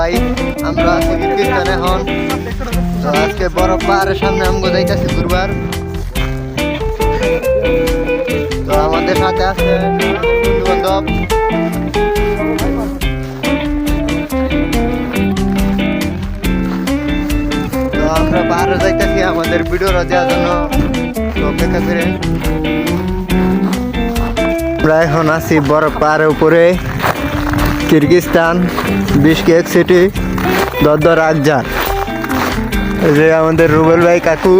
ভাই। আমরা আছি কিরগিজস্তান এখন। তো আজকে বরফ পাহাড়ের সামনে আমগো যাইতেছি ঘুরবার। তো আমাদের সাথে আছে বন্ধু বান্ধব। তো আমরা পাহাড়ে যাইতেছি আমাদের ভিডিওটা দেওয়ার জন্য অপেক্ষা করে। আমরা এখন আছি বরফ পাহাড়ের উপরে, কিরগিজস্তান, বিশকেক সিটি, দরদর আকজার। যে আমাদের রুবেল ভাই কাকু,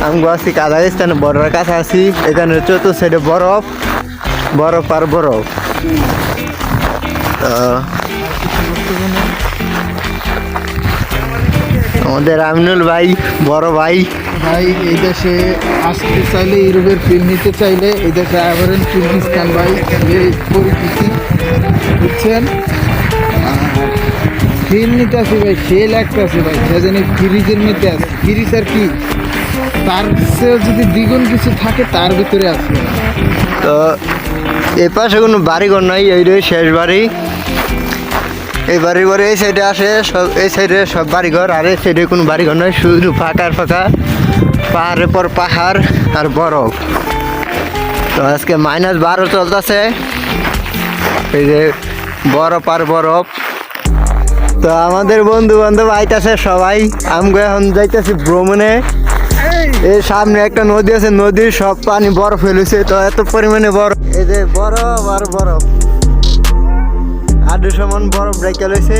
আমি আছি কাজাকিস্তানে বর্ডার কাছে আছি। এখানে চতুর্থ সাইডে বরফ, বরফ আর বরফ। আমাদের আমিনুল ভাই, বড় ভাই। ভাই এই দেশে আসতে চাইলে, ইউরোপের ফিল নিতে চাইলে এই দেশে আবরেন কিরগিজস্তান ভাই, এই পরিচিতি বুঝছেন। ফিল নিতে আসি ভাই, সে লাগতে আছে ভাই, সে জানি ফ্রিজের মধ্যে আছে। ফ্রিজ আর কি, তার চেয়ে যদি দ্বিগুণ কিছু থাকে তার ভিতরে আছে। তো এই পাশে কোনো বাড়িঘর নাই, এইটাই শেষ বাড়ি। এই বাড়ি ঘরে এই সাইডে আসে সব, এই সাইডে সব বাড়িঘর, আর এই সাইডে কোনো বাড়িঘর নয়, শুধু ফাঁকা আর ফাঁকা, পাহাড়ের পর পাহাড় আর বরফ। তো আজকে -12 চলতেছে, এই যে বরফ আর বরফ। তো আমাদের বন্ধু বান্ধব আইতাছে সবাই। আমগো এখন যাইতেছি ভ্রমণে। এই সামনে একটা নদী আছে, নদীর সব পানি বরফ ফেলেছে। তো এত পরিমাণে বরফ, এই যে বরফ আর বরফ, আডু সমান বরফ রেখে লইছে।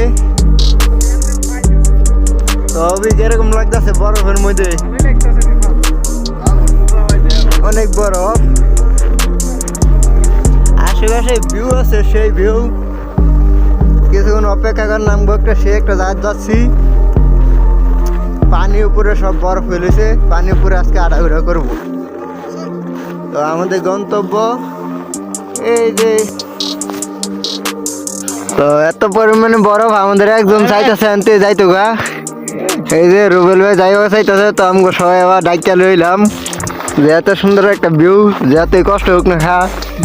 তো কিরকম লাগতেছে বরফের মধ্যে, অনেক বরফ। আশেপাশে ভিউ আছে, সেই ভিউ। কিছুক্ষণ অপেক্ষা করে নামবো একটা, সে একটা জাহাজ যাচ্ছি। পানির উপরে সব বরফ ফেলেছে, পানির উপরে আজকে আড়াঘুরা করবো। তো আমাদের গন্তব্য এই যে। তো এত পরিমাণে বরফ, আমাদের একজন চাইতেছে আনতে যাইতো গা। এই যে রুবেল ভাই যাইও চাইতেছে। তো আমাকে সবাই আবার ডাইকা লইলাম যে এত সুন্দর একটা ভিউ, যাতে কষ্ট হোক না খা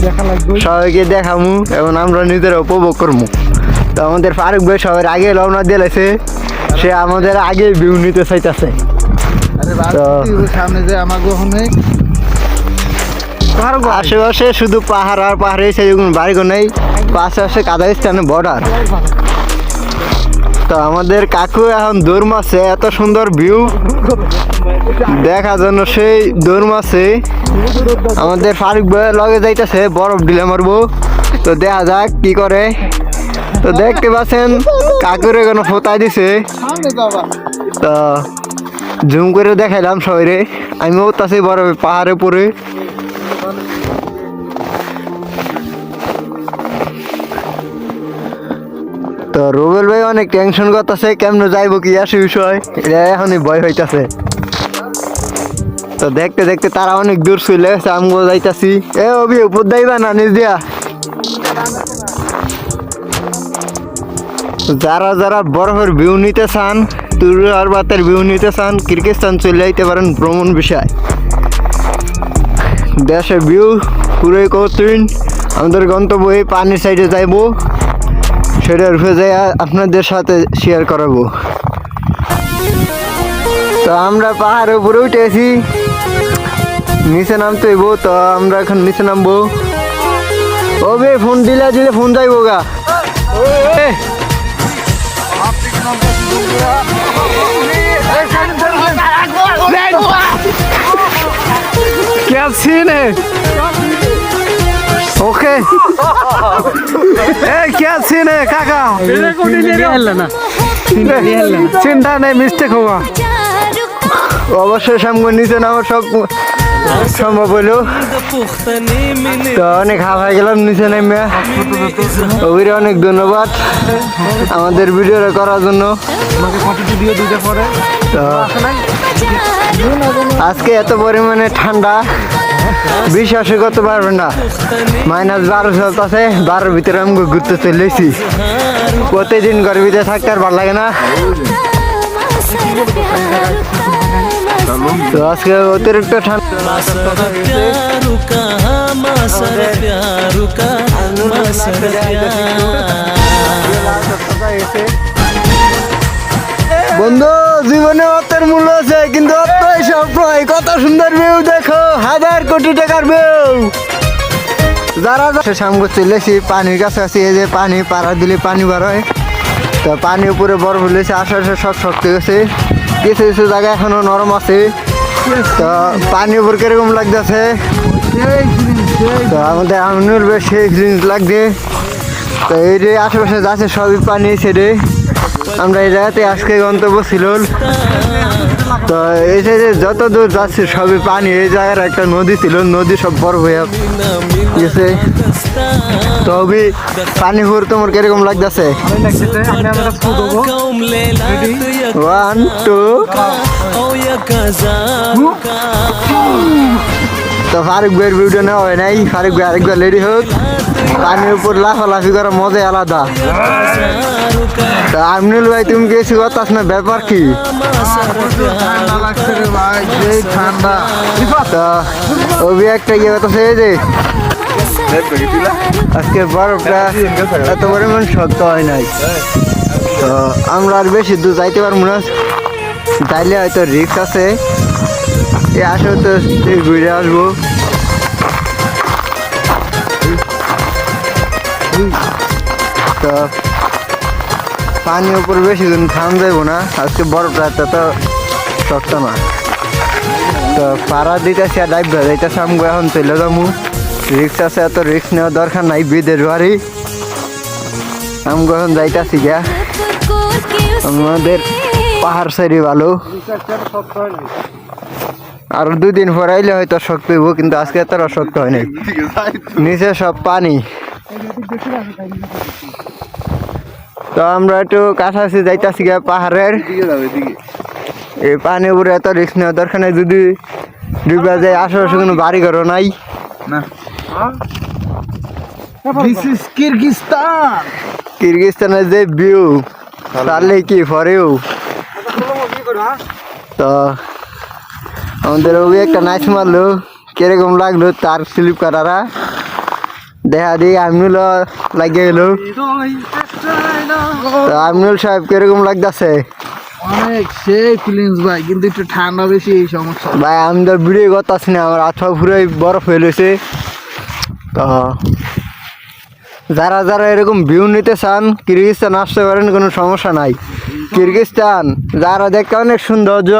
দেখা লাগবে, সবাইকে দেখামু এবং আমরা নিজেরা উপভোগ করবো। তো আমাদের ফারুক ভাই সবার আগে রওনা দিয়েছে, সে আমাদের আগে ভিউ নিতে চাইতেছে। সামনে যে আমাকে অনেক আশেপাশে শুধু পাহাড় আর পাহাড়ে, সেরকম বাড়িঘর নেই। পাশে আসে কাজাকিস্তানের বর্ডার। তো আমাদের কাকু এখন দৌড় মারছে, এত সুন্দর ভিউ দেখার জন্য সেই দৌড় মারছে। আমাদের ফারুক ভাই লগে যাইতেছে বরফ ডিলে মারবো। তো দেখা যাক কি করে। তো দেখতে পাচ্ছেন কাকুরে কোনো ফোটাই দিছে। তো জুম করে দেখাইলাম সবাই। আমি উঠতেছি বরফ পাহাড়ে পরে। তো রুবেল ভাই অনেক টেনশন করতেছে, কেমনে যাইবো কি আসে বিষয়, এটা এখনই ভয় হইতাছে। তো দেখতে দেখতে তারা অনেক দূর চলে গেছে, আমগো যাইতাছি। এ অভি উপর যাইবা না নিজ দিয়া। যারা যারা বরফের ভিউ নিতে চান, তুরার বাতের ভিউ নিতে চান, কিরগিজস্তান চলে যাইতে পারেন ভ্রমণ বিষয়। দেশের ভিউ পুরোই কঠিন। আমাদের গন্তব্য এই পানির সাইডে যাইবো, সেটার উপরে যাই আপনাদের সাথে শেয়ার করাবো। তো আমরা পাহাড়ের উপরে উঠেছি, নিচে নামতে হইব। তো আমরা এখন নিচে নামবো। ও বে ফোন দিলে ফোন যাইবো গা। क्या सीन है? ओके क्या सीन है काका? চিন্তা নেই, মিস্টেক হোগা। অবশ্যই সামনে নিচে নামার সব সম্ভব হইলো। তো অনেক হাফ হয়ে গেলাম নিচে নেমে। ওইরে অনেক ধন্যবাদ আমাদের ভিডিওটা করার জন্য। আজকে এত পরিমাণে ঠান্ডা বিশ্বাসই করতে পারবেন না। -12 চলতেছে, 12-র ভিতরে আমি ঘুরতে চলেছি। প্রতিদিন গরমিতে থাকতে আর ভালো লাগে না। তো আজকে অতিরিক্ত ঠান্ডা। বন্ধু জীবনে অর্থের মূল্য আছে কিন্তু অর্থ সব নয়। কত সুন্দর ভিউ দেখো, 1000 কোটি টাকার ভিউ। যারা সামনে চলেছি পানির কাছে আছি, এই যে পানি পাড়া দিলে পানি বার হয়। তো পানি উপরে বরফ হলেছে, আশেপাশে সব শক্ত গেছে, কিছু কিছু জায়গা এখনো নরম আছে। তো পানির উপর কিরকম লাগতেছে, তো আমাদের আমিনুল বেশ সেই জিনিস লাগছে। তো এই যে আশেপাশে যাচ্ছে সবই পানি ছেড়ে। আমরা এই জায়গাতে আজকে গন্তব্য ছিল। তো এই যে যত দূর যাচ্ছে সবই পানি। এই জায়গার একটা নদী ছিল, নদী সব বরফ হয়ে গেছে। তবে পানি ভোর তোমার কিরকম লাগতেছে? 1 2 তো ফারুক ভাইয়ের ভিডিও নেওয়া হয় নাই। ফারুক ভাই আরেকবার রেডি হোক। পানির উপর লাফালাফি করা মজা আলাদা। তা আমিনুল ভাই তুমি কিছু করতাস না, ব্যাপার কি? ঠান্ডা লাগছে রে ভাই, সেই ঠান্ডা। তা ওবি একটা ইয়ে কথা যে আজকে বরফটা এত পরিমাণ শক্ত হয় নাই। তো আমরা আর বেশি দূর যাইতে পারবো না, যাইলে হয়তো রিস্ক আছে। এই আসলে তো ঘুরে আসবো। তো পানির উপর বেশি দিন খান যাইব না, আজকে বরফটা এত শক্ত না। তো পাড়া দিতেছি আর লাইভ যাইতেছে, আমি এখন চলে যাবো। রিক্স আছে, এত রিক্স নেওয়ার দরকার নাই, বিদের বাড়ি। আমি এখন যাইতেছি গিয়া, আমাদের পাহাড় সাইডে ভালো। আর 2 দিন পর আইলে হয়তো শক্ত হইব, কিন্তু আজকে এত শক্ত হয় নাই। নিচে সব পানি। তো আমরা একটু কাছাকাছি যাইতেছি গিয়া পাহাড়ের। এই পানি উপরে এত রিক্স নেওয়ার দরকার নাই, যদি ডুবা যায়। আশেপাশে কোনো বাড়ি ঘরও নাই। কিরগিস্তানের যে ভিউ, তাহলে কি পরেও। তো আমাদের ওই একটা নাচ মারলো, কিরকম লাগলো তার স্লিপ করারা দেখা দিয়ে আমিনুল লাগিয়ে গেল। তো আমিনুল সাহেব কিরকম লাগতেছে? অনেক সেই ফিলিংস ভাই, কিন্তু একটু ঠান্ডা বেশি, এই সমস্যা ভাই। আমি তো ভিডিও করতেছি না, আমার আঠা পুরো বরফ হয়ে রয়েছে। তো যারা যারা এরকম ভিউ নিতে চান কিরগিস্তান আসতে পারেন, কোনো সমস্যা নাই। কিরগিস্তান যারা দেখতে অনেক সৌন্দর্য।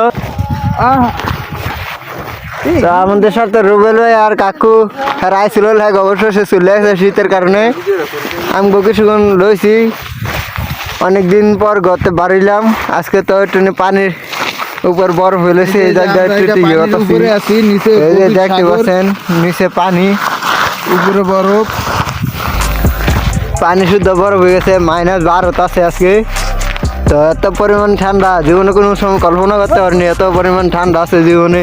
তো আমাদের সাথে রুবেল ভাই আর কাকু রাইছিল, অবশ্য সে চলে আসে শীতের কারণে। আমি কিছুক্ষণ লইছি, অনেকদিন পর ঘরতে বাড়িলাম। আজকে তো ট্রেনে পানির উপর বরফ হয়েছে, এই জায়গায় দেখতে পাচ্ছেন নিচে পানি, উপরে বরফ। পানি শুদ্ধ বরফ হয়ে গেছে, -12 আছে আজকে। তো এত পরিমাণ ঠান্ডা জীবনে কোনো সময় কল্পনা করতে পারিনি, এত পরিমাণ ঠান্ডা আছে জীবনে।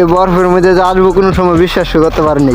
এই বরফের মধ্যে যে আসবো কোনো সময় বিশ্বাস করতে পারিনি।